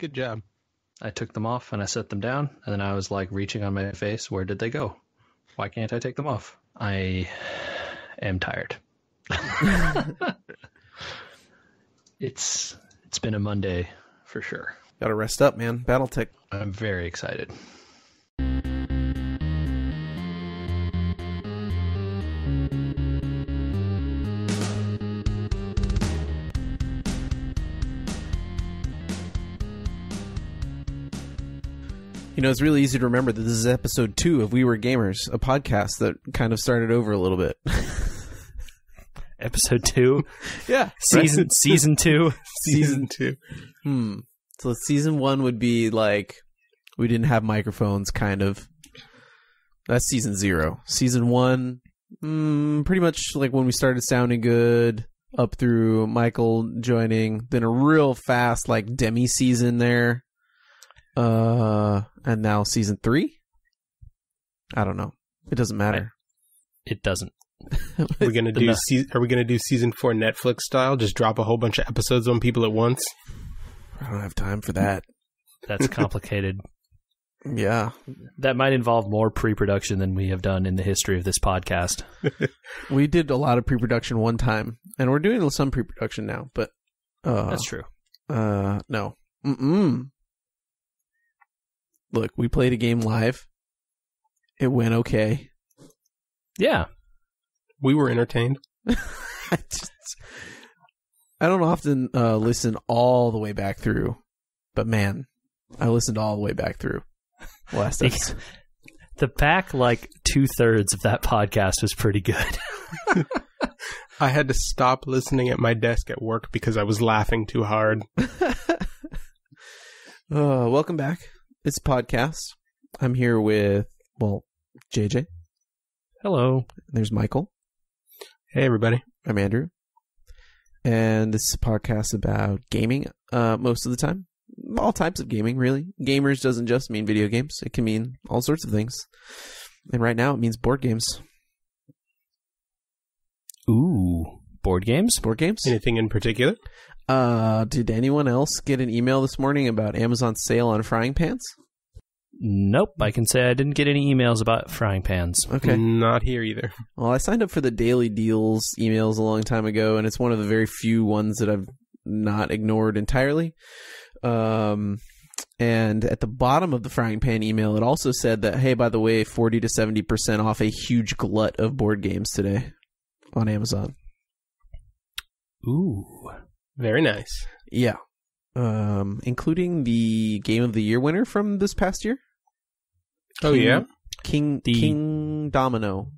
Good job. I took them off and I set them down, and then I was like reaching on my face. Where did they go? Why can't I take them off? I am tired. It's been a Monday for sure. Gotta rest up, man. Battletech. I'm very excited. You know, it's really easy to remember that this is episode 2 of We Were Gamers, a podcast that kind of started over a little bit. Episode 2? Yeah. Season 2? Season 2. So season 1 would be like, we didn't have microphones, kind of. That's season 0. Season 1, pretty much like when we started sounding good, up through Michael joining, then a real fast like demi-season there. And now season 3? I don't know. It doesn't matter. It doesn't. Are we gonna do season 4 Netflix style? Just drop a whole bunch of episodes on people at once? I don't have time for that. That's complicated. Yeah. That might involve more pre-production than we have done in the history of this podcast. We did a lot of pre-production one time, and we're doing some pre-production now, but that's true. No. Look, we played a game live. It went okay. Yeah. We were entertained. I don't often listen all the way back through, but man, I listened all the way back through last episode. The back, like, 2/3 of that podcast was pretty good. I had to stop listening at my desk at work because I was laughing too hard. Welcome back. It's a podcast. I'm here with, JJ. Hello. There's Michael. Hey, everybody. I'm Andrew. And this is a podcast about gaming most of the time. All types of gaming, really. Gamers doesn't just mean video games. It can mean all sorts of things. And right now it means board games. Ooh. Board games? Board games? Anything in particular? Did anyone else get an email this morning about Amazon's sale on frying pans? Nope. I can say I didn't get any emails about frying pans. Okay. Not here either. Well, I signed up for the daily deals emails a long time ago, and it's one of the very few ones that I've not ignored entirely. And at the bottom of the frying pan email, it also said that, hey, by the way, 40 to 70% off a huge glut of board games today on Amazon. Ooh. Very nice. Yeah. Including the Game of the Year winner from this past year. King Domino.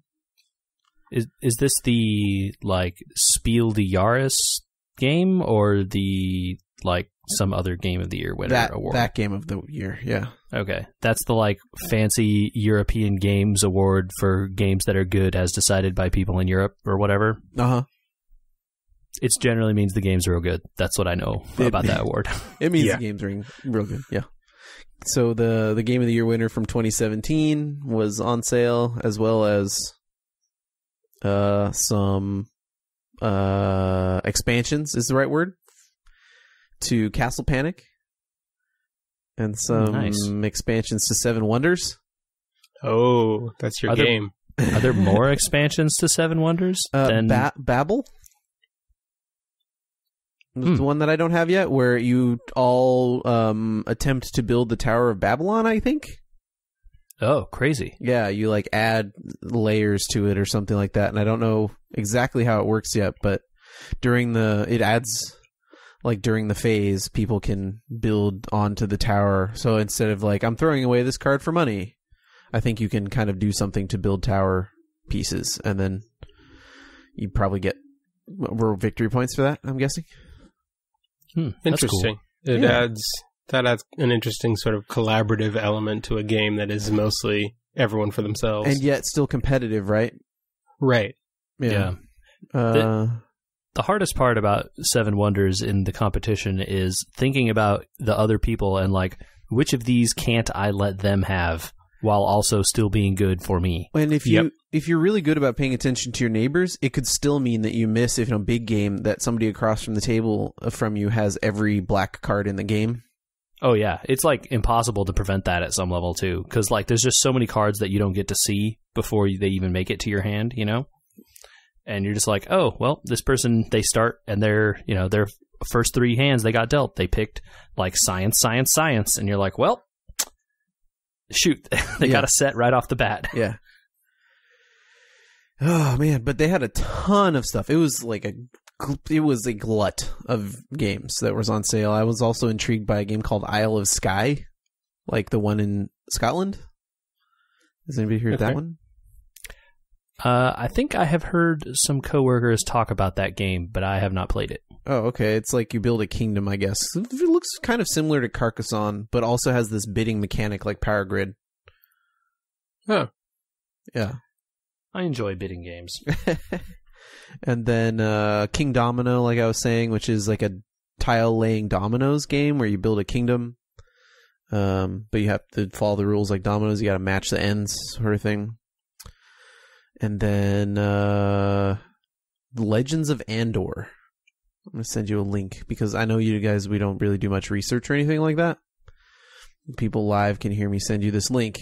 Is this the, like, Spiel des Jahres game, or the, like, some other Game of the Year winner award? That Game of the Year, yeah. Okay. That's the, like, fancy European Games Award for games that are good as decided by people in Europe or whatever. Uh-huh. It generally means the games are real good. That's what I know about that award. It means the games are real good, yeah. So the Game of the Year winner from 2017 was on sale, as well as some expansions, is the right word, to Castle Panic, and some expansions to Seven Wonders. Oh, that's your game. Are there more expansions to Seven Wonders than Babel? The one that I don't have yet, where you all attempt to build the Tower of Babylon, I think. Oh, crazy. Yeah, you like add layers to it or something like that, and I don't know exactly how it works yet, but during the phase, people can build onto the tower. So instead of like, I'm throwing away this card for money, I think you can kind of do something to build tower pieces, and then you probably get victory points for that, I'm guessing. Interesting. Cool. That adds an interesting sort of collaborative element to a game that is mostly everyone for themselves, and yet still competitive, right? Right. Yeah. The hardest part about Seven Wonders in the competition is thinking about the other people and like, which of these can't I let them have while also still being good for me? And if you're really good about paying attention to your neighbors, it could still mean that you miss, if in a big game, that somebody across from the table from you has every black card in the game. Oh, yeah. It's, like, impossible to prevent that at some level, too. Because, like, there's just so many cards that you don't get to see before they even make it to your hand, you know? And you're just like, oh, well, this person, they start, and their first 3 hands they got dealt, they picked, like, science, science, science. And you're like, well, shoot. They got a set right off the bat. Yeah. Oh, man. But they had a ton of stuff. It was a glut of games that was on sale. I was also intrigued by a game called Isle of Skye, like the one in Scotland. Has anybody heard that one? I think I have heard some coworkers talk about that game, but I have not played it. Oh, okay. It's like you build a kingdom, I guess. It looks kind of similar to Carcassonne, but also has this bidding mechanic like Power Grid. Oh. Yeah. I enjoy bidding games. And then King Domino, like I was saying, which is like a tile-laying dominoes game where you build a kingdom, but you have to follow the rules like dominoes. You got to match the ends, sort of thing. And then Legends of Andor. I'm going to send you a link because I know you guys, we don't really do much research or anything like that. People live can hear me send you this link.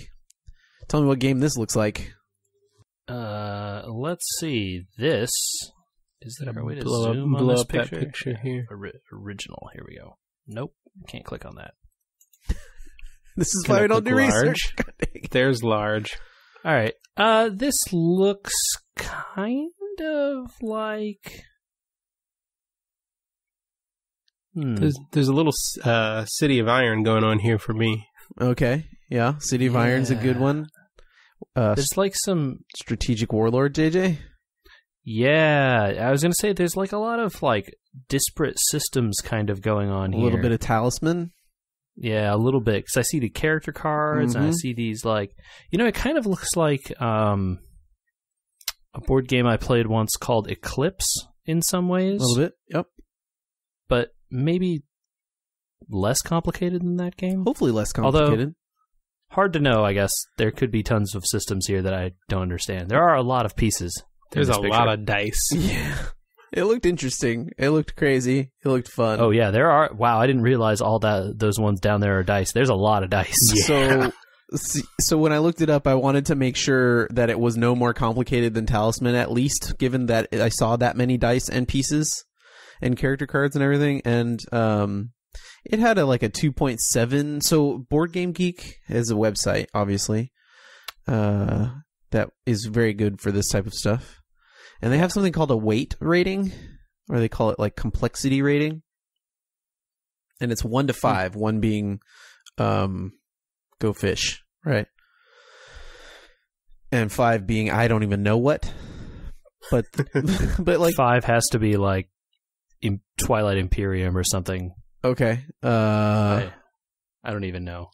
Tell me what game this looks like. Let's see. This is there a way to blow zoom on this that picture? picture here. Original. Here we go. Nope, can't click on that. This is Can why I I don't do click research. There's large. All right. This looks kind of like. There's a little City of Iron going on here for me. Okay, yeah. City of Iron's a good one. There's like some Strategic Warlord, JJ? Yeah, I was going to say there's like a lot of like disparate systems kind of going on here. A little bit of Talisman? Yeah, a little bit. Because I see the character cards and I see these like... You know, it kind of looks like a board game I played once called Eclipse in some ways. A little bit, yep. But maybe less complicated than that game? Hopefully less complicated. Although, hard to know, I guess. There could be tons of systems here that I don't understand. There are a lot of pieces. There's a lot of dice. Yeah. It looked interesting. It looked crazy. It looked fun. Oh, yeah. There are... Wow, I didn't realize all those ones down there are dice. There's a lot of dice. Yeah. So when I looked it up, I wanted to make sure that it was no more complicated than Talisman, at least, given that I saw that many dice and pieces and character cards and everything. And it had a 2.7. So Board Game Geek is a website, obviously, that is very good for this type of stuff. And they have something called a weight rating, or they call it like complexity rating. And it's 1 to 5, 1 being go fish, right? And 5 being I don't even know what. But like 5 has to be like Twilight Imperium or something. Okay. I don't even know.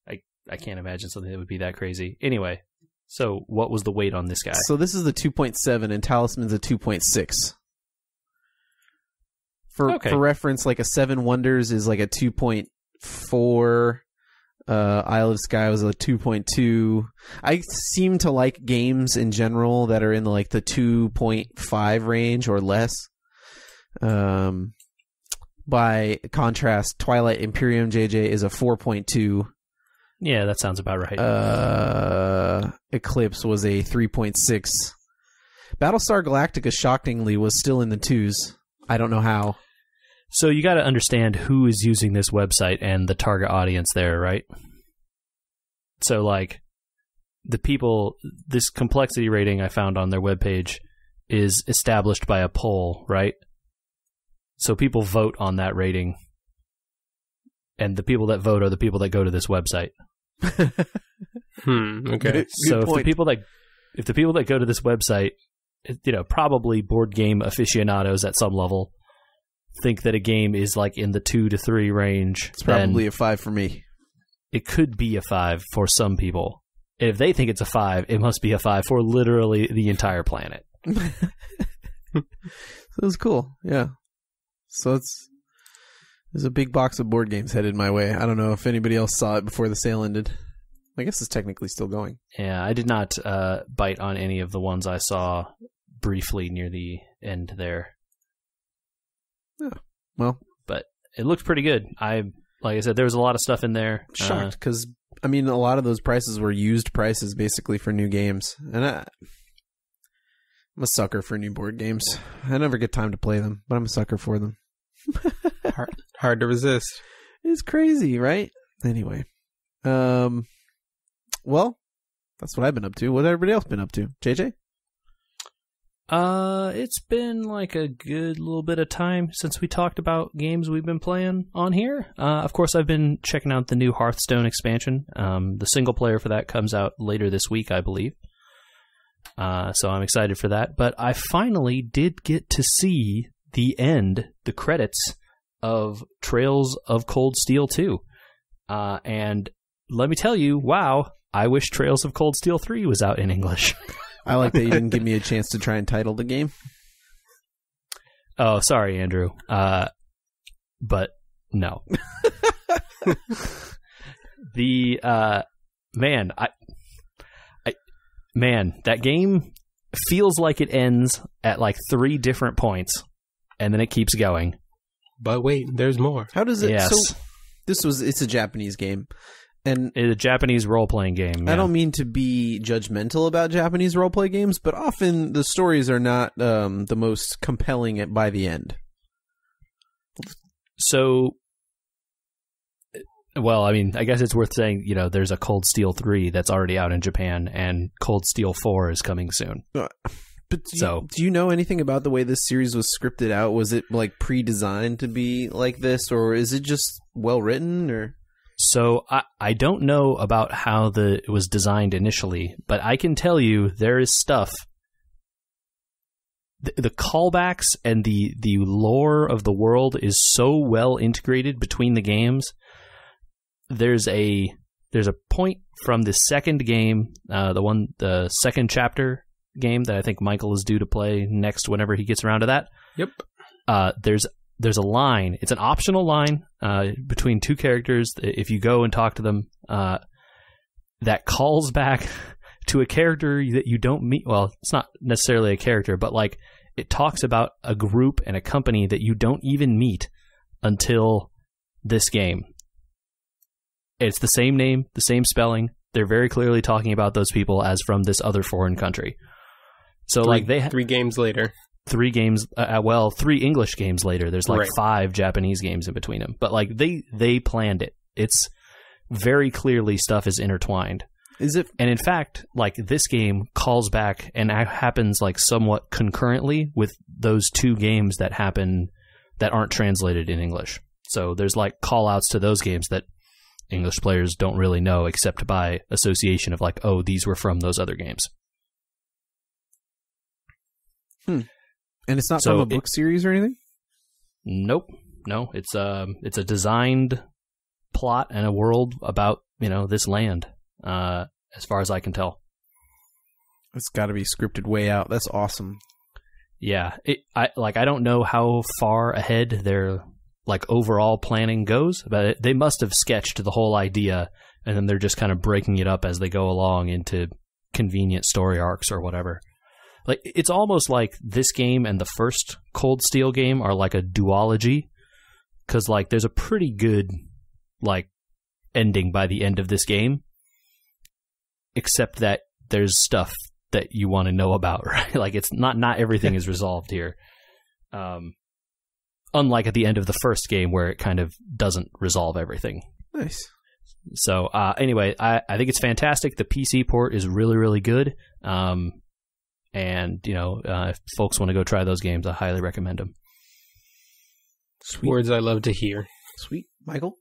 I can't imagine something that would be that crazy. Anyway, so what was the weight on this guy? So this is the 2.7 and Talisman's a 2.6. For reference, like a 7 Wonders is like a 2.4. Isle of Skye was a 2.2. I seem to like games in general that are in like the 2.5 range or less. By contrast, Twilight Imperium JJ is a 4.2. Yeah, that sounds about right. Eclipse was a 3.6. Battlestar Galactica, shockingly, was still in the 2s. I don't know how. So you got to understand who is using this website and the target audience there, right? So, like, the people, this complexity rating I found on their webpage is established by a poll, right? So people vote on that rating. And the people that vote are the people that go to this website. Okay. So if the people that go to this website, probably board game aficionados at some level, think that a game is like in the 2 to 3 range, it's probably a 5 for me. It could be a 5 for some people. If they think it's a 5, it must be a 5 for literally the entire planet. So it was cool, yeah. So there's a big box of board games headed my way. I don't know if anybody else saw it before the sale ended. I guess it's technically still going. Yeah, I did not bite on any of the ones I saw briefly near the end there. Yeah. Well, but it looked pretty good. like I said, there was a lot of stuff in there. Shocked, because, I mean, a lot of those prices were used prices, basically, for new games. And I'm a sucker for new board games. I never get time to play them, but I'm a sucker for them. Hard to resist. It's crazy, right? Anyway. Well, that's what I've been up to. What's everybody else been up to? JJ? It's been like a good little bit of time since we talked about games we've been playing on here. Of course, I've been checking out the new Hearthstone expansion. The single player for that comes out later this week, I believe. So I'm excited for that. But I finally did get to see the credits of Trails of Cold Steel 2. And let me tell you, wow, I wish Trails of Cold Steel 3 was out in English. I like that you didn't give me a chance to try and title the game. Oh, sorry, Andrew. But no. That game feels like it ends at like 3 different points, and then it keeps going. But wait, there's more. How does it? Yes. So it's a Japanese game. And it's a Japanese role-playing game. Yeah. I don't mean to be judgmental about Japanese role-play games, but often the stories are not the most compelling by the end. So, well, I mean, I guess it's worth saying, there's a Cold Steel 3 that's already out in Japan, and Cold Steel 4 is coming soon. But do you know anything about the way this series was scripted out? Was it like pre-designed to be like this, or is it just well-written, or... So I don't know about how it was designed initially, but I can tell you there is stuff. The callbacks and the lore of the world is so well integrated between the games. There's a point from the second game, the second chapter game that I think Michael is due to play next whenever he gets around to that. Yep. There's a line. It's an optional line between 2 characters. If you go and talk to them, that calls back to a character that you don't meet. Well, it's not necessarily a character, but like it talks about a group and a company that you don't even meet until this game. It's the same name, the same spelling. They're very clearly talking about those people as from this other foreign country. So three games later. 3 games, 3 English games later. There's like 5 Japanese games in between them. But like they planned it. It's very clearly stuff is intertwined. Is it? And in fact, like this game calls back and happens like somewhat concurrently with those 2 games that happen that aren't translated in English. So there's like call outs to those games that English players don't really know except by association of like, oh, these were from those other games. And it's not from a book series or anything? Nope. No, it's a designed plot and a world about, this land, as far as I can tell. It's got to be scripted way out. That's awesome. Yeah. I don't know how far ahead their like overall planning goes, but they must have sketched the whole idea and then they're just kind of breaking it up as they go along into convenient story arcs or whatever. Like it's almost like this game and the first Cold Steel game are like a duology, because like there's a pretty good like ending by the end of this game, except that there's stuff that you want to know about, right? Like it's not everything is resolved here. Unlike at the end of the first game where it kind of doesn't resolve everything. Nice. So anyway, I think it's fantastic. The PC port is really, really good. And, if folks want to go try those games, I highly recommend them. Sweet. Words I love to hear. Sweet. Michael?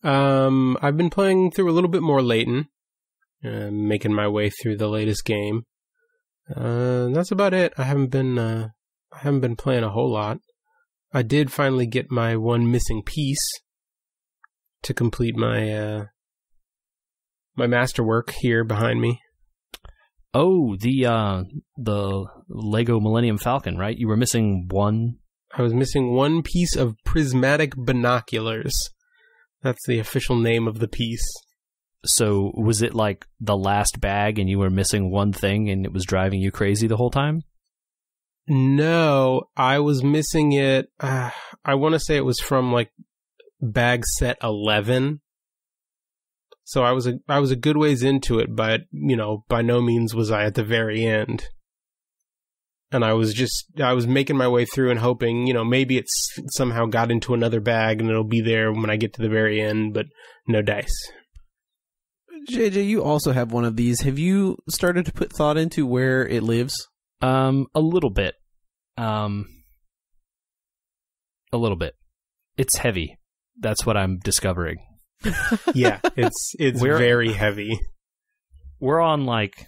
I've been playing through a little bit more Layton, making my way through the latest game. That's about it. I haven't been playing a whole lot. I did finally get my one missing piece to complete my my masterwork here behind me. Oh, the Lego Millennium Falcon, right? You were missing one. I was missing one piece of Prismatic Binoculars. That's the official name of the piece. So was it like the last bag and you were missing one thing and it was driving you crazy the whole time? No, I was missing it. I want to say it was from like bag set 11. So I was a good ways into it, but, by no means was I at the very end. And I was making my way through and hoping, maybe it's somehow got into another bag and it'll be there when I get to the very end, but no dice. JJ, you also have one of these. Have you started to put thought into where it lives? A little bit. A little bit. It's heavy. That's what I'm discovering. Yeah, it's very heavy. We're on like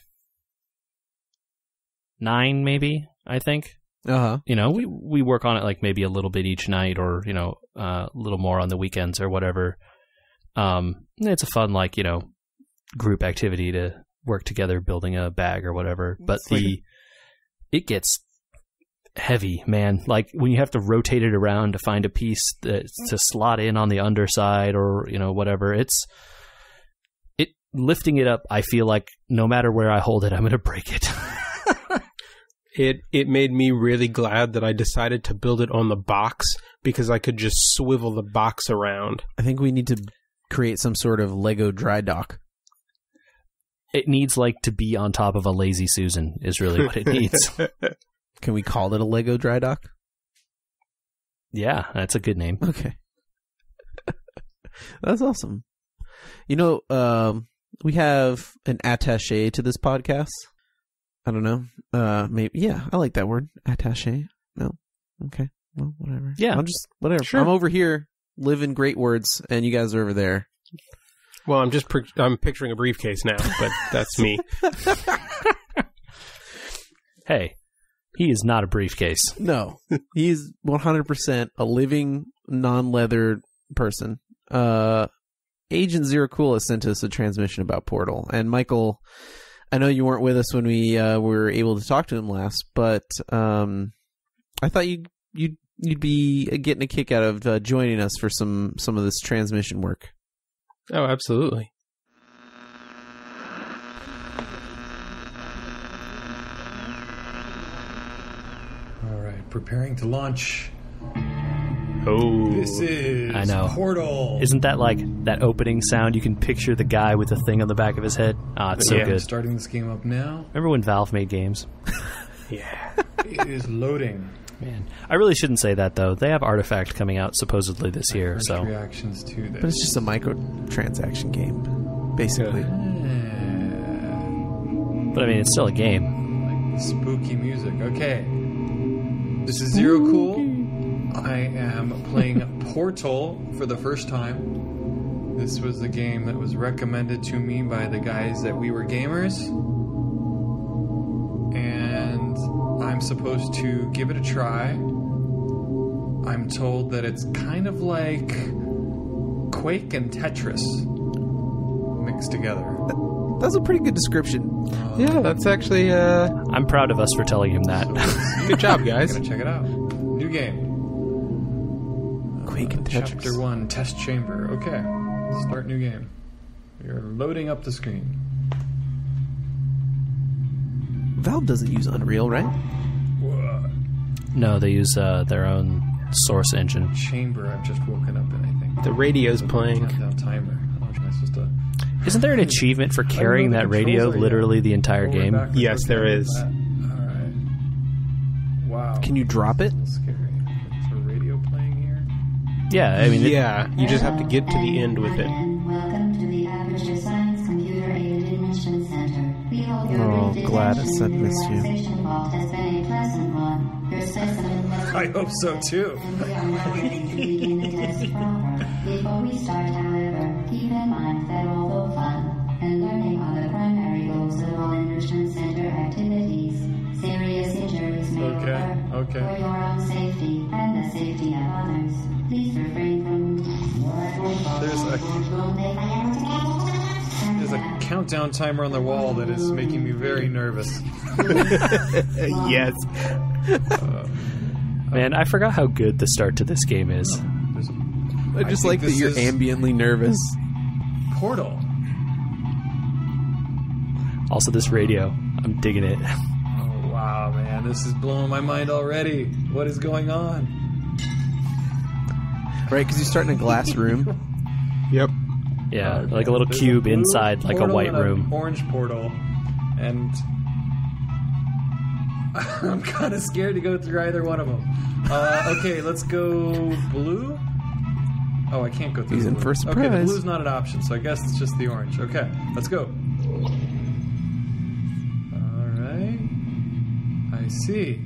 9, maybe, I think. Uh-huh. We work on it like maybe a little bit each night, or a little more on the weekends or whatever. It's a fun group activity to work together building a bag or whatever. But it gets heavy, man. Like when you have to rotate it around to find a piece to slot in on the underside or whatever, lifting it up, I feel like no matter where I hold it, I'm going to break it. It made me really glad that I decided to build it on the box, because I could just swivel the box around. I think we need to create some sort of Lego dry dock. It needs to be on top of a Lazy Susan is really what it needs. Can we call it a Lego dry dock? Yeah, that's a good name. Okay. That's awesome. We have an attaché to this podcast. I don't know. Maybe. Yeah, I like that word. Attaché. No. Okay. Well, whatever. Yeah. I'll just, whatever. Sure. I'm over here living great words, and you guys are over there. Well, I'm picturing a briefcase now, but that's me. Hey, he is not a briefcase. No, he's 100% a living, non-leather person. Agent Zero Cool has sent us a transmission about Portal, and Michael, I know you weren't with us when we were able to talk to him last, but I thought you'd be getting a kick out of joining us for some of this transmission work. Oh, absolutely. All right, preparing to launch. Oh, This is I know. Portal. Isn't that like that opening sound? You can picture the guy with the thing on the back of his head. Ah, it's so Yeah. good. Starting this game up now. Remember when Valve made games? yeah. It is loading. Man, I really shouldn't say that though. They have Artifact coming out supposedly this year, First so reactions to this. But it's just a microtransaction game, basically. but I mean it's still a game. Like spooky music. Okay. This is Zero Cool. I am playing Portal for the first time. This was the game that was recommended to me by the guys at We Were Gamers. And I'm supposed to give it a try. I'm told that it's kind of like Quake and Tetris mixed together. That's a pretty good description. Yeah, that's actually I'm proud of us for telling him that. good job, I'm guys. gonna check it out. New game. Quake and Tetris. Chapter 1, Test Chamber. Okay. Start new game. You're loading up the screen. Valve doesn't use Unreal, right? Whoa. No, they use their own source engine. Chamber I've just woken up in, I think. The radio's playing. Countdown timer. How much am I supposed to... Isn't there an achievement for carrying that radio literally the entire game? Yes, there is. Alright. Wow. Can you drop it? That's scary. Is a radio playing here? Yeah, I mean, Yeah, you just have to get to the end with it. Welcome to the Aperture Science Computer Aided Enrichment Center. We hope your Oh, brief Gladys, I missed you. conversation vault has been a pleasant one. Your specimen was I hope so too. and we are now ready to begin the test proper. Before we start, however, keep in mind that although fun and learning are the primary goals of all enrichment center activities, serious injuries may occur. For your own safety and the safety of others, please refrain from There's a countdown timer on the wall that is making me very nervous. Yes. man, I forgot how good the start to this game is. There's a I just think like that this you're is ambiently nervous. Portal. Also, this radio, I'm digging it. Oh, wow, man. This is blowing my mind already. What is going on? Right, because you start in a glass room. Yep. Yeah, like a little There's cube blue inside like a portal white and room. Orange portal, and I'm kind of scared to go through either one of them. Okay, let's go blue. Oh, I can't go through. He's the in blue. for a Okay, the surprise. blue's not an option, so I guess it's just the orange. Okay, let's go. All right, I see.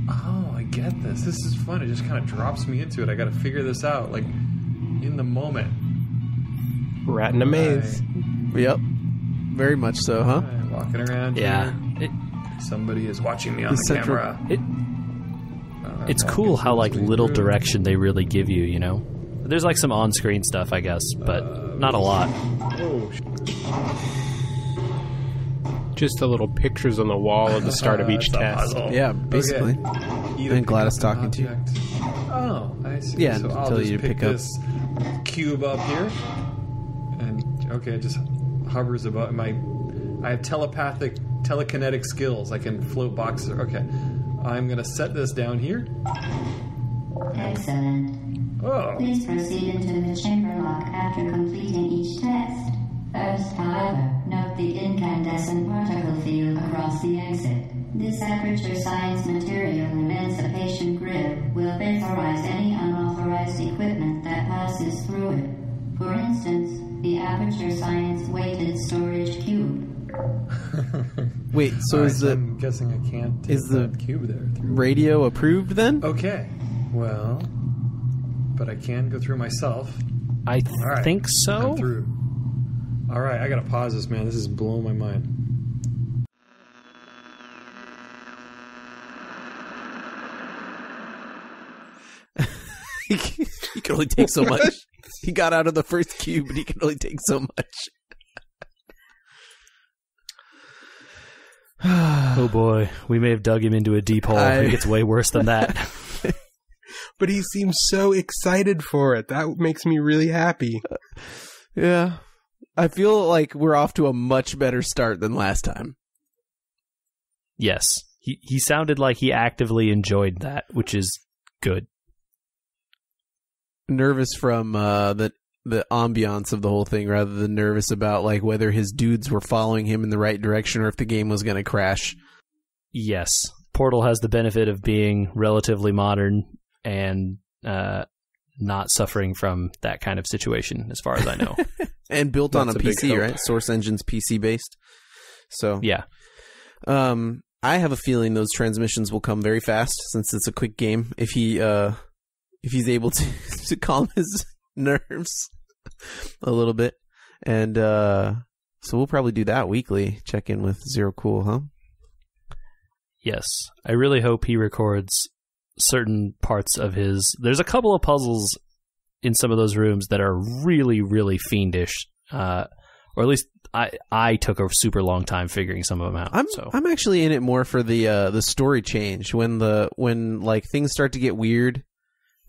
Oh, I get this. This is fun. It just kind of drops me into it. I got to figure this out, like in the moment. Rat in a maze. Yep. Very much so, huh? Right, walking around Yeah. here. Somebody is watching me on The the central- camera. It's walking cool how like through little room. direction they really give you, you know? There's like some on-screen stuff, I guess, but not a lot. Oh, Just the little pictures on the wall at the start of each it's a test. puzzle. Yeah, basically. Okay. And Gladys talking to you. Oh, I see. Yeah, so to I'll tell just you to pick pick up. this cube up here, and okay, it just hovers above my. I have telekinetic skills. I can float boxes. Okay, I'm gonna set this down here. Excellent. Oh, Please proceed into the chamber lock after completing each test. First, however, note the incandescent particle field across the exit. This aperture science material emancipation grid will vaporize any unauthorized equipment that passes through it. For instance, the aperture science weighted storage cube. Wait, so All is right, the I'm guessing I can't take is the- that cube there through. radio approved then? Okay, well, but I can go through myself. I All right, think so. I'm through. All right, I gotta pause this, man. This is blowing my mind. He can only take so much. He got out of the first cube, but he can only take so much. Oh boy, we may have dug him into a deep hole. I think it's way worse than that. But he seems so excited for it. That makes me really happy. Yeah. I feel like we're off to a much better start than last time. Yes, he sounded like he actively enjoyed that, which is good. Nervous from the ambiance of the whole thing rather than nervous about like whether his dudes were following him in the right direction or if the game was going to crash. Yes, Portal has the benefit of being relatively modern and not suffering from that kind of situation, as far as I know. And built on a That's a big PC, help. right? Source Engine's PC based. So Yeah. I have a feeling those transmissions will come very fast since it's a quick game. If he's able to calm his nerves a little bit, and so we'll probably do that weekly. Check in with Zero Cool, huh? Yes, I really hope he records certain parts of his. There's a couple of puzzles in some of those rooms that are really, really fiendish, or at least I took a super long time figuring some of them out. I'm actually in it more for the story change when like things start to get weird,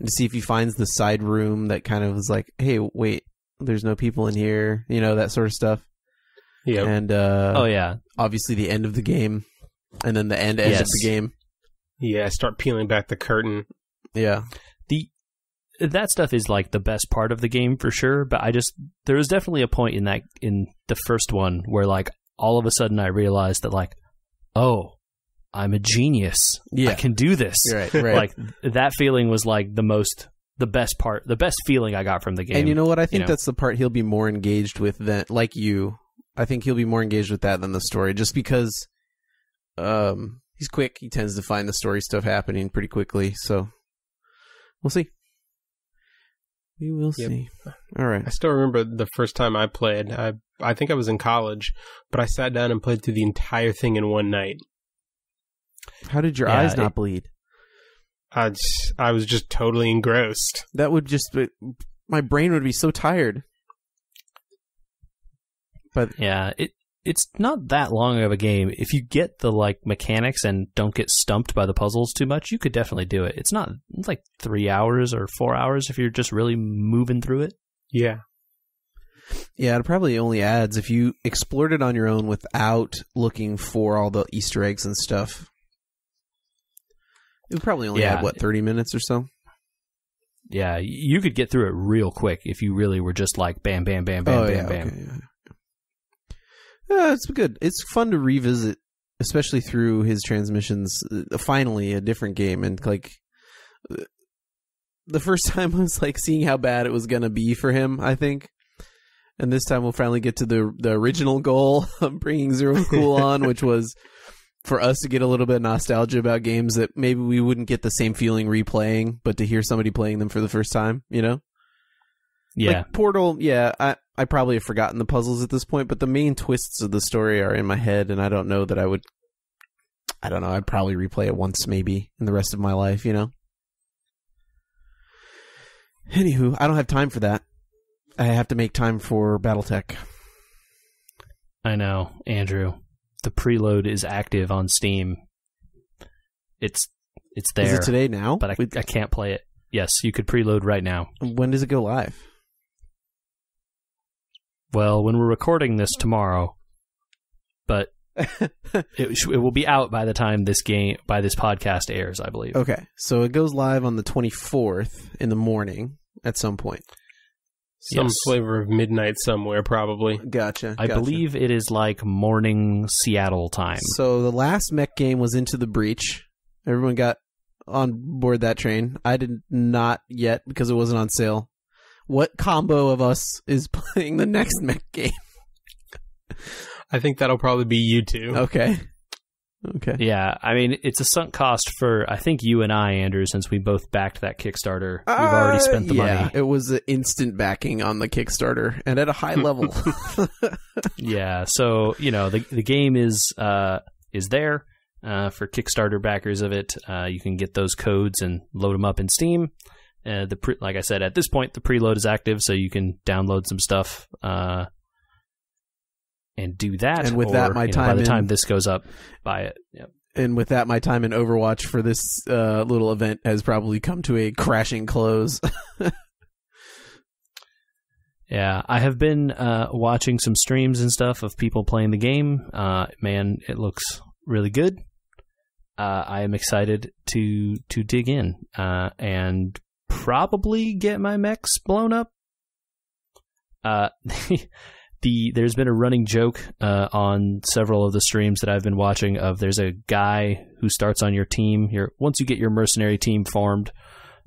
and to see if he finds the side room that kind of is like, hey, wait, there's no people in here, you know, that sort of stuff. Yeah. And oh yeah, obviously the end of the game, and then the end of the game. Yeah, start peeling back the curtain. Yeah. That stuff is like the best part of the game for sure, but there was definitely a point in the first one where like all of a sudden I realized that like, oh, I'm a genius. Yeah. I can do this. Right. Like that feeling was like the best feeling I got from the game. And you know what? I think that's the part he'll be more engaged with than, like you. I think he'll be more engaged with that than the story, just because he's quick. He tends to find the story stuff happening pretty quickly. So we'll see. We will see. All right. I still remember the first time I played. I think I was in college, but I sat down and played through the entire thing in one night. How did your eyes not bleed? I was just totally engrossed. That would just be, my brain would be so tired. But yeah, it's not that long of a game. If you get the like mechanics and don't get stumped by the puzzles too much, you could definitely do it. It's like 3 hours or 4 hours if you're just really moving through it. Yeah. Yeah, it probably only adds if you explored it on your own without looking for all the Easter eggs and stuff. It probably only had, 30 minutes or so? Yeah, you could get through it real quick if you really were just like bam, bam, bam, bam, bam, bam. Okay, yeah, it's good. It's fun to revisit, especially through his transmissions. Finally, a different game, and like the first time I was like seeing how bad it was gonna be for him, I think. And this time we'll finally get to the original goal of bringing Zero Cool on, which was for us to get a little bit of nostalgia about games that maybe we wouldn't get the same feeling replaying, but to hear somebody playing them for the first time, you know? Yeah. Like Portal, I probably have forgotten the puzzles at this point, but the main twists of the story are in my head, and I don't know that I'd probably replay it once maybe in the rest of my life, you know? Anywho, I don't have time for that. I have to make time for BattleTech. I know, Andrew. The preload is active on Steam. It's there. Is it today now? But I can't play it. Yes, you could preload right now. When does it go live? Well, when we're recording this tomorrow, but it will be out by the time this podcast airs, I believe. Okay, so it goes live on the 24th in the morning at some point. Some flavor of midnight somewhere, probably. Gotcha. I believe it is like morning Seattle time. So the last mech game was Into the Breach. Everyone got on board that train. I did not yet because it wasn't on sale. What combo of us is playing the next mech game? I think that'll probably be you two. Okay. Yeah, I mean, it's a sunk cost for, I think, you and I, Andrew, since we both backed that Kickstarter. We've already spent the money. It was an instant backing on the Kickstarter, and at a high level. Yeah, so, the game is there for Kickstarter backers of it. You can get those codes and load them up in Steam. Like I said, at this point, the preload is active, so you can download some stuff and do that. And with that, my time by the time this goes up, buy it. Yep. And with that, my time in Overwatch for this little event has probably come to a crashing close. Yeah, I have been watching some streams and stuff of people playing the game. Man, it looks really good. I am excited to dig in and probably get my mechs blown up. There's been a running joke on several of the streams that I've been watching of there's a guy who starts on your team. Once you get your mercenary team formed,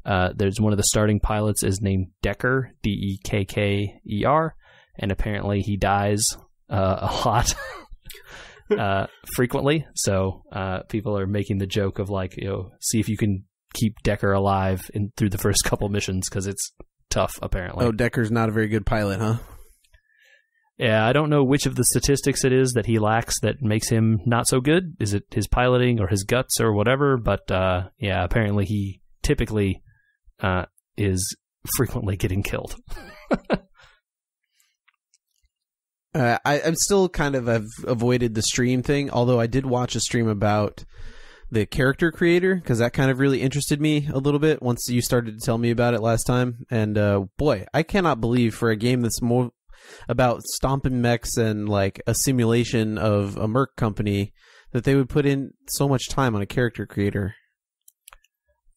there's one of the starting pilots is named Decker, Dekker, and apparently he dies a lot frequently. So people are making the joke of like, see if you can keep Decker alive through the first couple missions because it's tough apparently. Oh, Decker's not a very good pilot, huh? Yeah, I don't know which of the statistics it is that he lacks that makes him not so good. Is it his piloting or his guts or whatever? But yeah, apparently he typically is frequently getting killed. I'm still kind of have avoided the stream thing, although I did watch a stream about the character creator because that kind of really interested me a little bit once you started to tell me about it last time. And boy, I cannot believe for a game that's more about stomping mechs and like a simulation of a merc company that they would put in so much time on a character creator.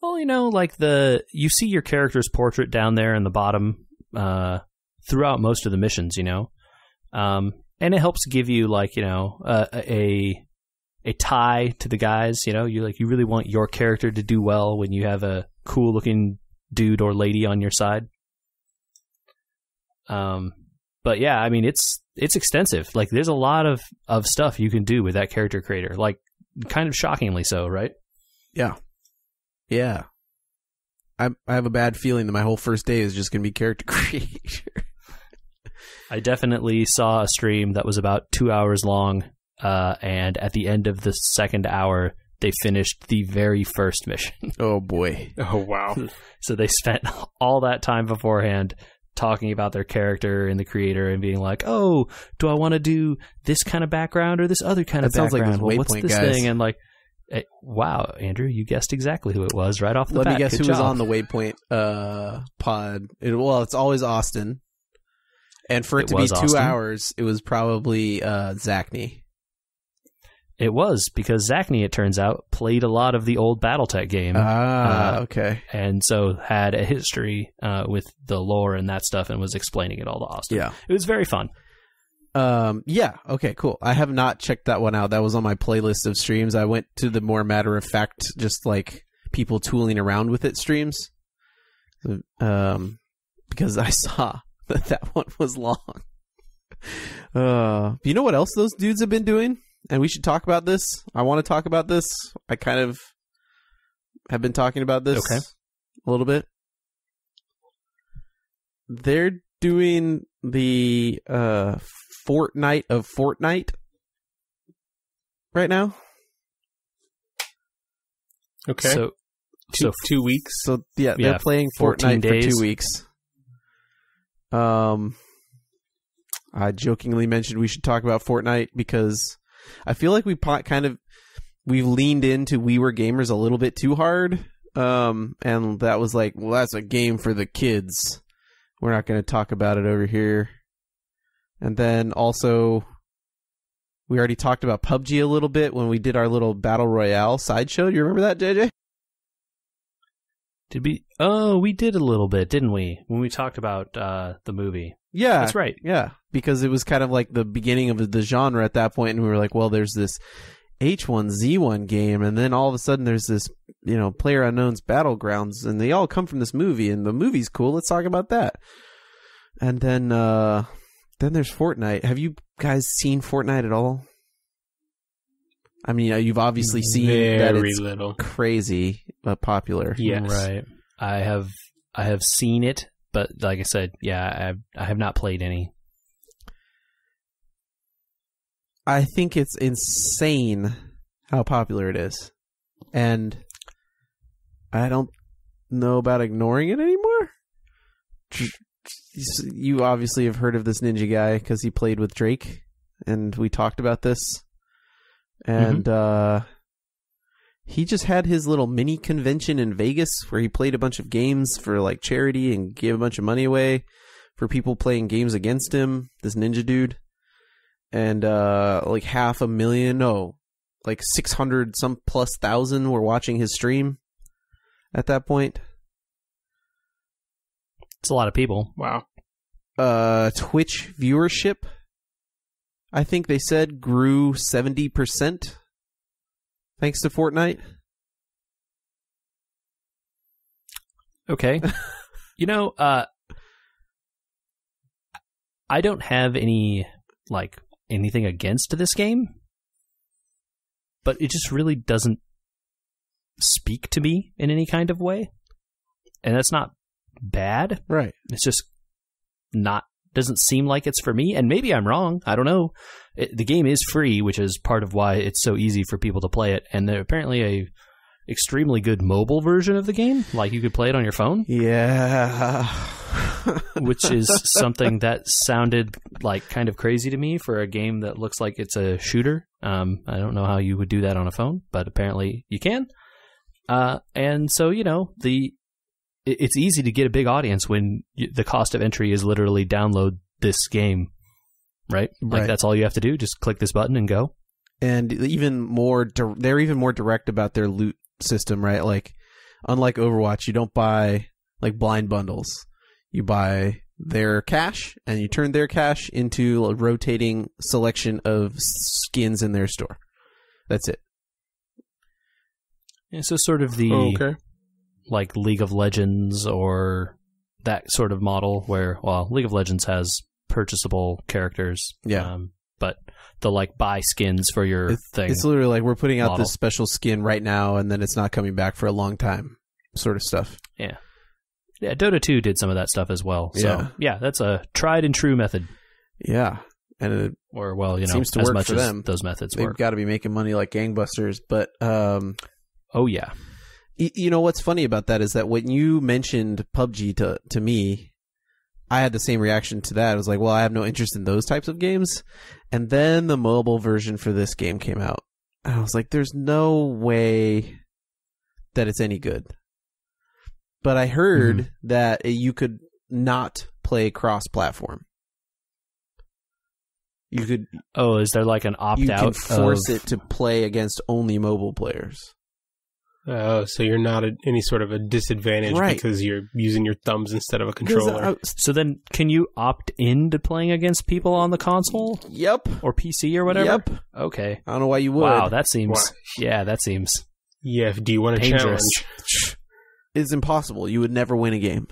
Well, like you see your character's portrait down there in the bottom throughout most of the missions, and it helps give you like a tie to the guys. You really want your character to do well when you have a cool looking dude or lady on your side. But yeah, I mean, it's extensive. Like, there's a lot of stuff you can do with that character creator. Like, kind of shockingly so, right? Yeah. Yeah. I have a bad feeling that my whole first day is just going to be character creator. I definitely saw a stream that was about 2 hours long, and at the end of the second hour, they finished the very first mission. Oh, boy. Oh, wow. So they spent all that time beforehand talking about their character and the creator and being like, oh, do I want to do this kind of background or this other kind of background? Sounds like what's this guys. thing? And like, wow, Andrew, you guessed exactly who it was right off the bat. Let me guess Good who was job. on the Waypoint pod. It's always Austin. And for it to be 2 Austin. hours, it was probably Zachney. It was, because Zachney, it turns out, played a lot of the old BattleTech game. Okay. And so had a history with the lore and that stuff and was explaining it all to Austin. Yeah. It was very fun. Yeah. Okay, cool. I have not checked that one out. That was on my playlist of streams. I went to the more matter of fact, just like people tooling around with it streams. Because I saw that one was long. You know what else those dudes have been doing? And we should talk about this. I want to talk about this. I kind of have been talking about this a little bit. They're doing the Fortnite of Fortnite right now. Okay. So 2 weeks. So yeah, they're playing 14 Fortnite for days. 2 weeks. I jokingly mentioned we should talk about Fortnite because I feel like we've leaned into We Were Gamers a little bit too hard. And that was like, well, that's a game for the kids. We're not going to talk about it over here. And then also, we already talked about PUBG a little bit when we did our little Battle Royale sideshow. Do you remember that, JJ? Did we? Oh, we did a little bit, didn't we? When we talked about the movie. Yeah. That's right. Yeah. Because it was kind of like the beginning of the genre at that point, and we were like, well, there's this H1Z1 game, and then all of a sudden there's this, PlayerUnknown's Battlegrounds, and they all come from this movie, and the movie's cool. Let's talk about that. And then there's Fortnite. Have you guys seen Fortnite at all? I mean, you've obviously seen that it's little crazy popular. Yes. Right. I have seen it, but like I said, yeah, I have not played any. I think it's insane how popular it is. And I don't know about ignoring it anymore. You obviously have heard of this ninja guy because he played with Drake, and we talked about this. And he just had his little mini convention in Vegas where he played a bunch of games for like charity and gave a bunch of money away for people playing games against him, this ninja dude. And like 500,000, like 600 some plus thousand were watching his stream at that point. It's a lot of people. Wow. Twitch viewership, I think they said, grew 70% thanks to Fortnite. Okay. I don't have anything against this game, but it just really doesn't speak to me in any kind of way. And that's not bad. Right. It's just doesn't seem like it's for me. And maybe I'm wrong. I don't know. The game is free, which is part of why it's so easy for people to play it. And there's apparently a extremely good mobile version of the game. Like you could play it on your phone. Yeah. Which is something that sounded like kind of crazy to me for a game that looks like it's a shooter. I don't know how you would do that on a phone, but apparently you can. And so, it's easy to get a big audience when the cost of entry is literally download this game, right? Like that's all you have to do. Just click this button and go. And they're even more direct about their loot system, right? Like, unlike Overwatch, you don't buy like blind bundles. You buy their cash, and you turn their cash into a rotating selection of skins in their store. That's it. Yeah, so sort of the like League of Legends or that sort of model where, well, League of Legends has purchasable characters. Yeah. But the like buy skins for your thing. It's literally like we're putting out model. this special skin right now, and then it's not coming back for a long time, sort of stuff. Yeah. Yeah, Dota 2 did some of that stuff as well. So, yeah, that's a tried and true method. Yeah. And it seems to as work much for as them. Those methods They've work. got to be making money like gangbusters. But, oh, yeah. You know what's funny about that is that when you mentioned PUBG to me, I had the same reaction to that. I was like, well, I have no interest in those types of games. And then the mobile version for this game came out. And I was like, there's no way that it's any good. But I heard that you could not play cross-platform. You could. Oh, is there like an opt You out? can force it to play against only mobile players. Oh, so you're not at any sort of a disadvantage Right. because you're using your thumbs instead of a controller. So then, can you opt into playing against people on the console Yep. or PC or whatever? Yep. Okay. I don't know why you would. Wow, that seems. Wow. Yeah, that seems. Yeah, do you want a Dangerous. challenge? It's impossible. You would never win a game.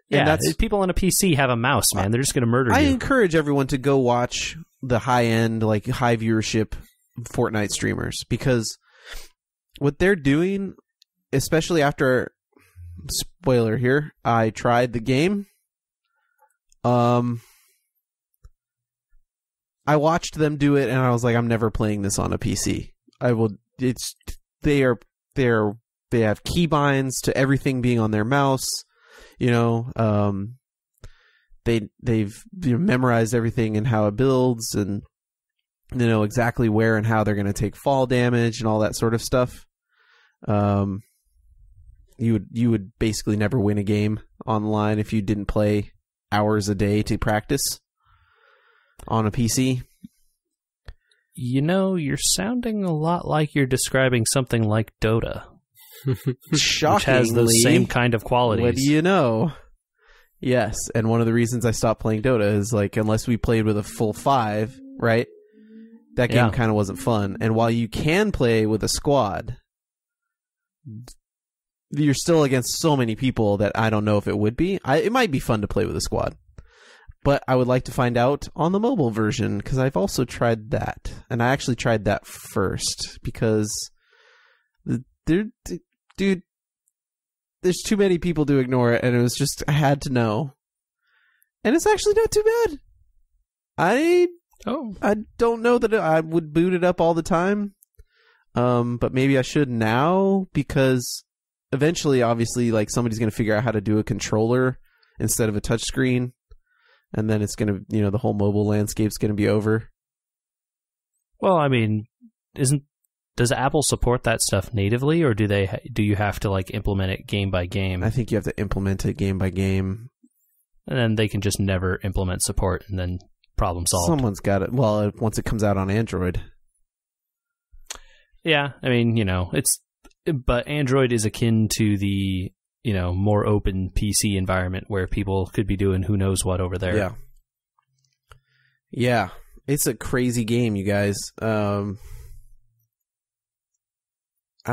Yeah, And that's. people on a PC have a mouse, man. They're just going to murder I you. encourage everyone to go watch the high-end, like high viewership Fortnite streamers, because what they're doing, especially after, spoiler here, I tried the game. I watched them do it, and I was like, I'm never playing this on a PC. I will. It's they have keybinds to everything being on their mouse. You know, they've memorized everything and how it builds, and they know exactly where and how they're going to take fall damage and all that sort of stuff. You would basically never win a game online if you didn't play hours a day to practice on a PC. You know, you're sounding a lot like you're describing something like Dota, Shockingly, which has those same kind of qualities. what do you know? Yes, and one of the reasons I stopped playing Dota is, like, unless we played with a full 5, right? That game Yeah. kind of wasn't fun. And while you can play with a squad, you're still against so many people that I don't know if it would be. It might be fun to play with a squad, but I would like to find out on the mobile version, because I've also tried that, and I actually tried that first because dude, there's too many people to ignore it, and it was just, I had to know. And it's actually not too bad. I don't know that I would boot it up all the time, but maybe I should now, because eventually, obviously, like, somebody's going to figure out how to do a controller instead of a touchscreen, and then it's going to, the whole mobile landscape's going to be over. Well, I mean, does Apple support that stuff natively, or do you have to, like, implement it game by game? I think you have to implement it game by game. And then they can just never implement support, and then problem solved. Someone's got it. Well, once it comes out on Android. Yeah, I mean, but Android is akin to the, more open PC environment where people could be doing who knows what over there. Yeah. Yeah. It's a crazy game, you guys. I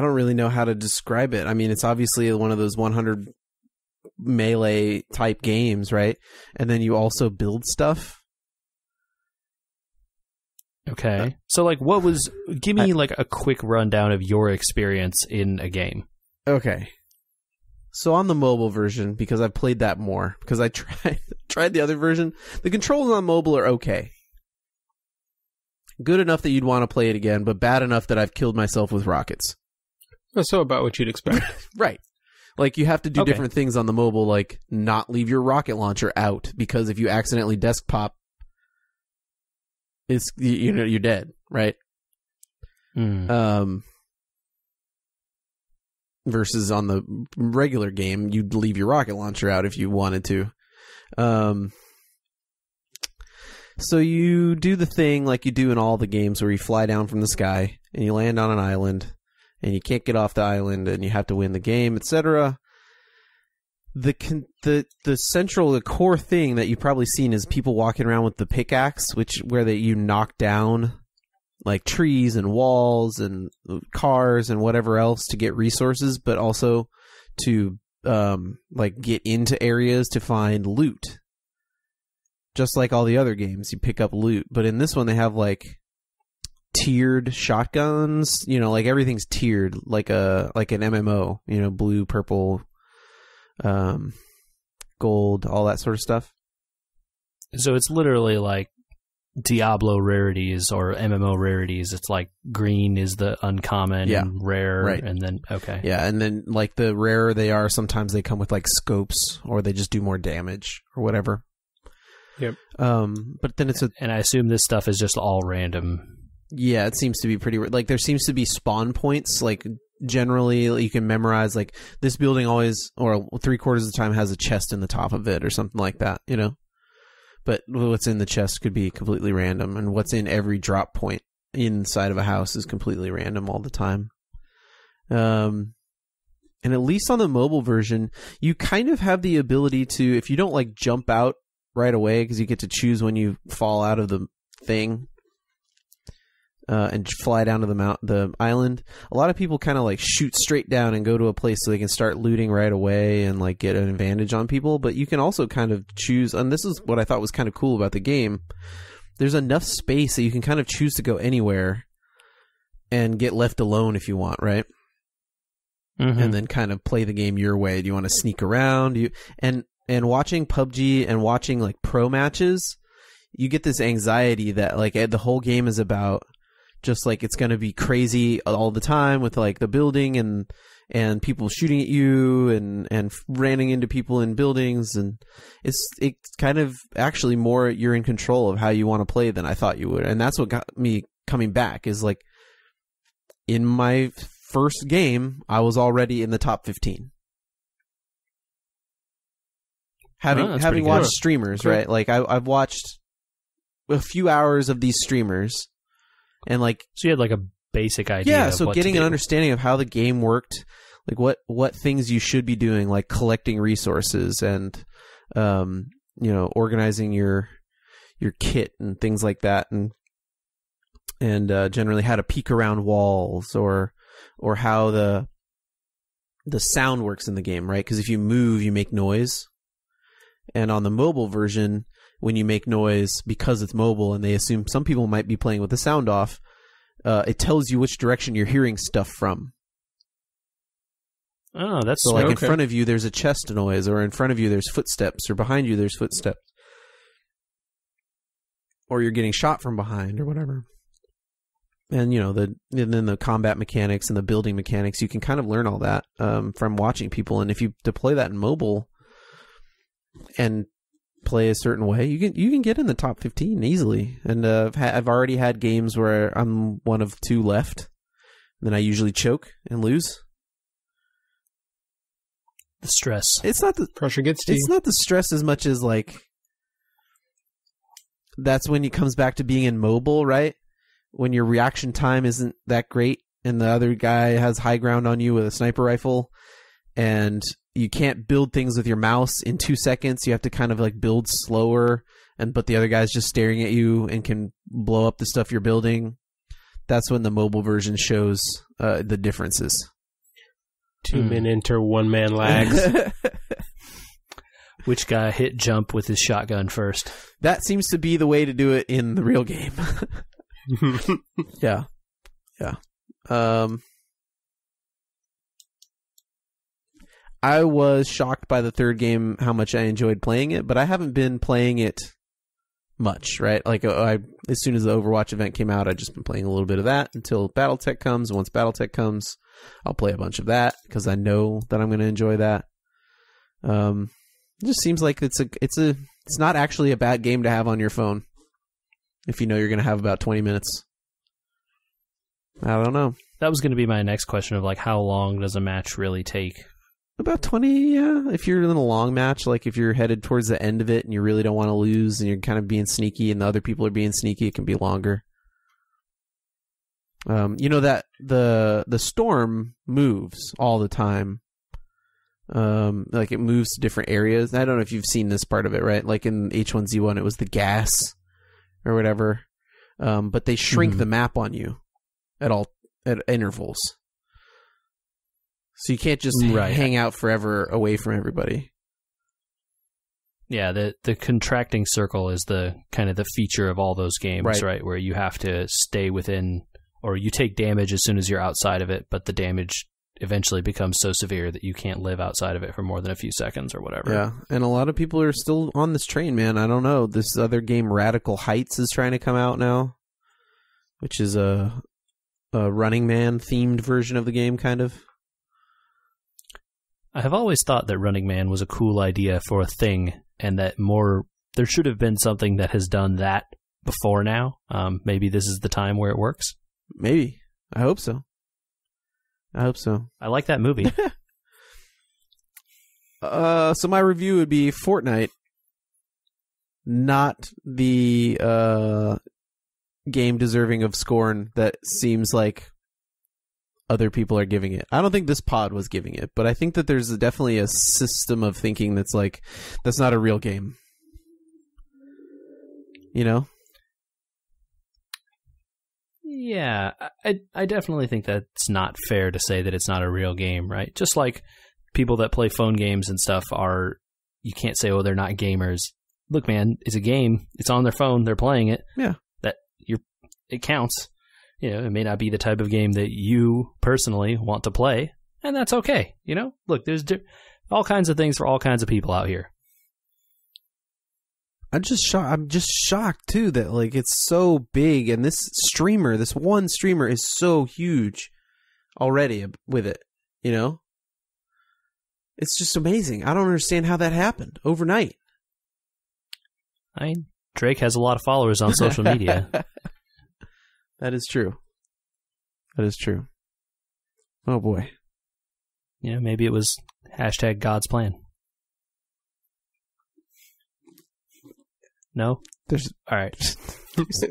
don't really know how to describe it. I mean, it's obviously one of those 100 melee type games, right? And then you also build stuff. Okay. So, like, give me, like, a quick rundown of your experience in a game. Okay. So on the mobile version, because I've played that more, because I tried the other version, the controls on mobile are okay. Good enough that you'd want to play it again, but bad enough that I've killed myself with rockets. So about what you'd expect. Right. Like, you have to do Okay. different things on the mobile, like not leave your rocket launcher out, because if you accidentally desk pop, it's, you're dead, right? Versus on the regular game, you'd leave your rocket launcher out if you wanted to. So you do the thing like you do in all the games where you fly down from the sky and you land on an island and you can't get off the island and you have to win the game, etc. The core thing that you've probably seen is people walking around with the pickaxe, where you knock down like trees and walls and cars and whatever else to get resources, but also to like get into areas to find loot. Just like all the other games, you pick up loot, but in this one they have like tiered shotguns, like everything's tiered like an MMO, blue, purple, gold, all that sort of stuff. So it's literally like Diablo rarities or MMO rarities. It's like green is the uncommon and rare, right. And then Yeah, and then like the rarer they are, sometimes they come with like scopes or they just do more damage or whatever. Yep. But then and I assume this stuff is just all random. Yeah, it seems to be pretty, like there seems to be spawn points, like generally you can memorize like this building always, or 3/4 of the time has a chest in the top of it or something like that, but what's in the chest could be completely random, and what's in every drop point inside of a house is completely random all the time. And at least on the mobile version, you kind of have the ability to, if you don't like jump out right away, because you get to choose when you fall out of the thing and fly down to the island. A lot of people kind of like shoot straight down and go to a place so they can start looting right away and like get an advantage on people. But you can also kind of choose, and this is what I thought was kind of cool about the game. There's enough space that you can kind of choose to go anywhere and get left alone if you want, right? Mm-hmm. And then kind of play the game your way. Do you want to sneak around? And watching PUBG and watching like pro matches, you get this anxiety that like the whole game is about just like it's going to be crazy all the time with like the building and people shooting at you and running into people in buildings, and it's kind of actually more you're in control of how you want to play than I thought you would. And that's what got me coming back, is like in my first game I was already in the top 15. Having watched streamers, right? Like I've watched a few hours of these streamers, and like, so you had like a basic idea. Yeah, of so what getting to an do. understanding of how the game worked, like what things you should be doing, like collecting resources and organizing your kit and things like that, and generally how to peek around walls or how the sound works in the game, right? Because if you move, you make noise. And on the mobile version, when you make noise, because it's mobile and they assume some people might be playing with the sound off, it tells you which direction you're hearing stuff from. Oh, that's so like okay. In front of you there's a chest noise, or in front of you there's footsteps, or behind you there's footsteps, or you're getting shot from behind or whatever. And then the combat mechanics and the building mechanics, you can kind of learn all that from watching people. And if you deploy that in mobile and play a certain way, you can get in the top 15 easily. And I've already had games where I'm one of two left, and then I usually choke and lose. The stress. It's not the Pressure gets to you. It's not the stress as much as like that's when it comes back to being in mobile, right? When your reaction time isn't that great, and the other guy has high ground on you with a sniper rifle, and you can't build things with your mouse in 2 seconds. You have to kind of like build slower, but the other guy's just staring at you and can blow up the stuff you're building. That's when the mobile version shows the differences. 2-man enter, 1-man lags. Which guy hit jump with his shotgun first? That seems to be the way to do it in the real game. Yeah. I was shocked by the third game how much I enjoyed playing it, but I haven't been playing it much, right? Like as soon as the Overwatch event came out, I've just been playing a little bit of that until BattleTech comes. Once BattleTech comes, I'll play a bunch of that because I know that I'm going to enjoy that. It just seems like it's not actually a bad game to have on your phone if you know you're going to have about 20 minutes. I don't know. That was going to be my next question of like, how long does a match really take? About 20, yeah. If you're in a long match, like if you're headed towards the end of it and you really don't want to lose and you're kind of being sneaky and the other people are being sneaky, it can be longer. That the storm moves all the time. Like it moves to different areas. I don't know if you've seen this part of it, right? Like in H1Z1, it was the gas or whatever. But they shrink the map on you at intervals. So you can't just hang out forever away from everybody. Yeah, the contracting circle is the kind of the feature of all those games, right? Where you have to stay within, or you take damage as soon as you're outside of it, but the damage eventually becomes so severe that you can't live outside of it for more than a few seconds or whatever. Yeah, and a lot of people are still on this train, man. I don't know. This other game, Radical Heights, is trying to come out now, which is a Running Man themed version of the game, kind of. I have always thought that Running Man was a cool idea for a thing, and that there should have been something that has done that before now. Maybe this is the time where it works. Maybe. I hope so. I like that movie. So my review would be Fortnite. not the game deserving of scorn that seems like other people are giving it. I don't think this pod was giving it, but I think that there's definitely a system of thinking that's like, that's not a real game. You know? Yeah, I definitely think that's not fair to say that it's not a real game, right? Just like people that play phone games and stuff are, you can't say, oh, they're not gamers. Look, man, it's a game. It's on their phone. They're playing it. Yeah. It counts. You know, it may not be the type of game that you personally want to play, and that's okay. You know, look, there's all kinds of things for all kinds of people out here. I'm just shocked too that like it's so big, and this one streamer is so huge already with it. You know, it's just amazing. I don't understand how that happened overnight. Drake has a lot of followers on social media. That is true. Oh boy. Yeah, maybe it was hashtag God's plan. No? All right.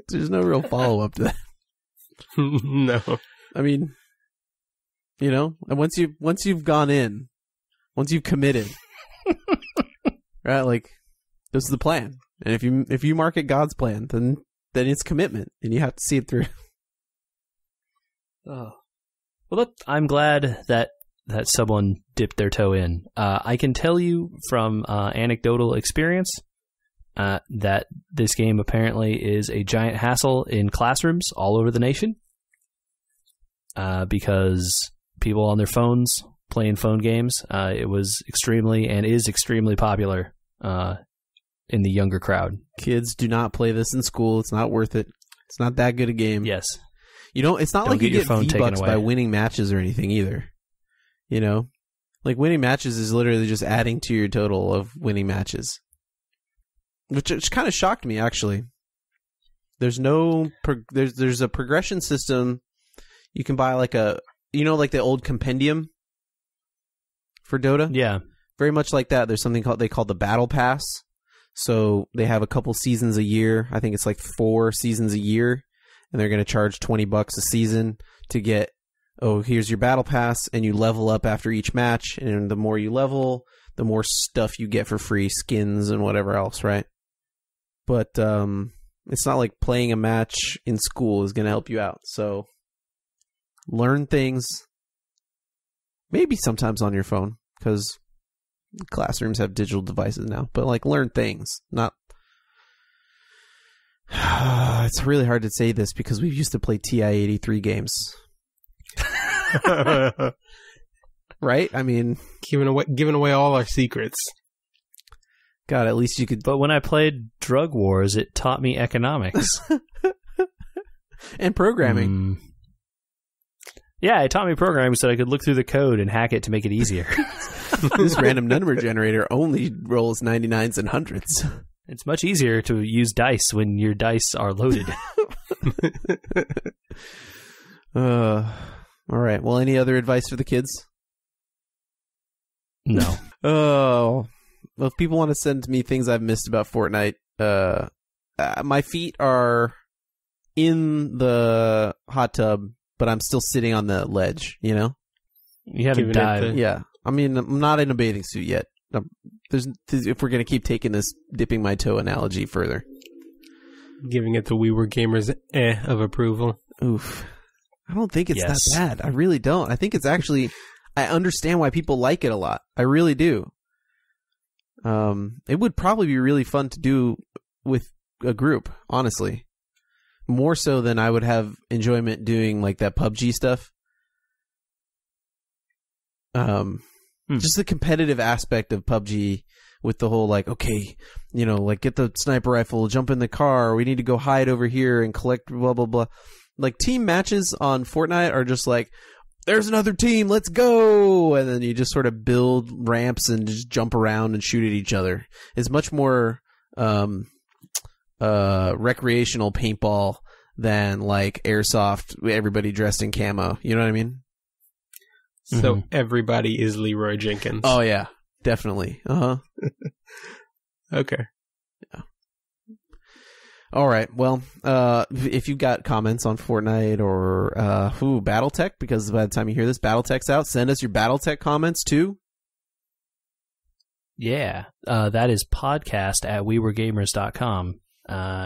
There's no real follow-up to that. No. I mean, you know, and once you've gone in, once you've committed, right? Like, this is the plan. And if you mark it God's plan, then it's commitment, and you have to see it through. Oh. Well, I'm glad that someone dipped their toe in. I can tell you from anecdotal experience that this game apparently is a giant hassle in classrooms all over the nation because people on their phones playing phone games. It was extremely and is extremely popular in the younger crowd. Kids, do not play this in school. It's not worth it. It's not that good a game. Yes. It's not like you get V-Bucks by winning matches or anything either. You know? Like, winning matches is literally just adding to your total of winning matches. Which kind of shocked me, actually. There's there's a progression system. You can buy like like the old compendium for Dota? Yeah. Very much like that. There's something they call the Battle Pass. So they have a couple seasons a year. I think it's like 4 seasons a year. And they're going to charge $20 a season to get, here's your Battle Pass, and you level up after each match. And the more you level, the more stuff you get for free, skins and whatever else, right? But it's not like playing a match in school is going to help you out. So learn things, maybe sometimes on your phone, because classrooms have digital devices now. But like, learn things, not... It's really hard to say this because we used to play TI-83 games. Right? I mean... Giving away all our secrets. God, at least you could... But when I played Drug Wars, it taught me economics. And programming. Yeah, it taught me programming so I could look through the code and hack it to make it easier. This random number generator only rolls 99s and 100s. It's much easier to use dice when your dice are loaded. All right. Well, any other advice for the kids? No. Oh. Well, if people want to send me things I've missed about Fortnite, my feet are in the hot tub, but I'm still sitting on the ledge, you know? You haven't dived. Yeah. I mean, I'm not in a bathing suit yet. If we're going to keep taking this dipping my toe analogy further. Giving it the We Were Gamers of approval. Oof. I don't think it's that bad. I really don't. I think it's actually... I understand why people like it a lot. I really do. It would probably be really fun to do with a group, honestly. More so than I would have enjoyment doing like that PUBG stuff. Just the competitive aspect of PUBG with the whole like, okay, you know, like get the sniper rifle, jump in the car, we need to go hide over here and collect blah, blah, blah. Like team matches on Fortnite are just like, there's another team, let's go! And then you just sort of build ramps and just jump around and shoot at each other. It's much more recreational paintball than like airsoft, everybody dressed in camo. You know what I mean? So everybody is Leroy Jenkins. Oh, yeah. Definitely. Uh-huh. Okay. Yeah. All right. Well, if you've got comments on Fortnite or BattleTech, because by the time you hear this, BattleTech's out, send us your BattleTech comments too. Yeah, that is podcast at wewergamers.com.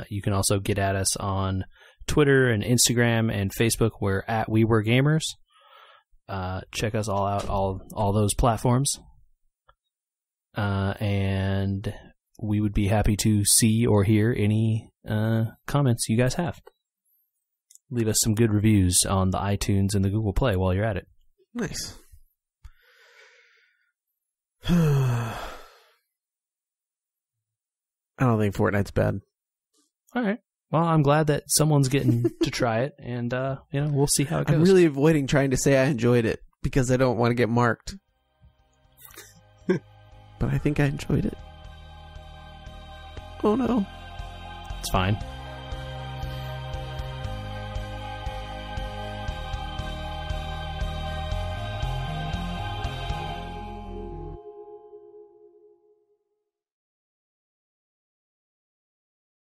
You can also get at us on Twitter and Instagram and Facebook. We're at wewergamers. Check us all out, all those platforms. And we would be happy to see or hear any comments you guys have. Leave us some good reviews on the iTunes and the Google Play while you're at it. Nice. I don't think Fortnite's bad. All right. Well, I'm glad that someone's getting to try it, and we'll see how it goes. I'm really avoiding trying to say I enjoyed it because I don't want to get marked. But I think I enjoyed it. Oh no. It's fine.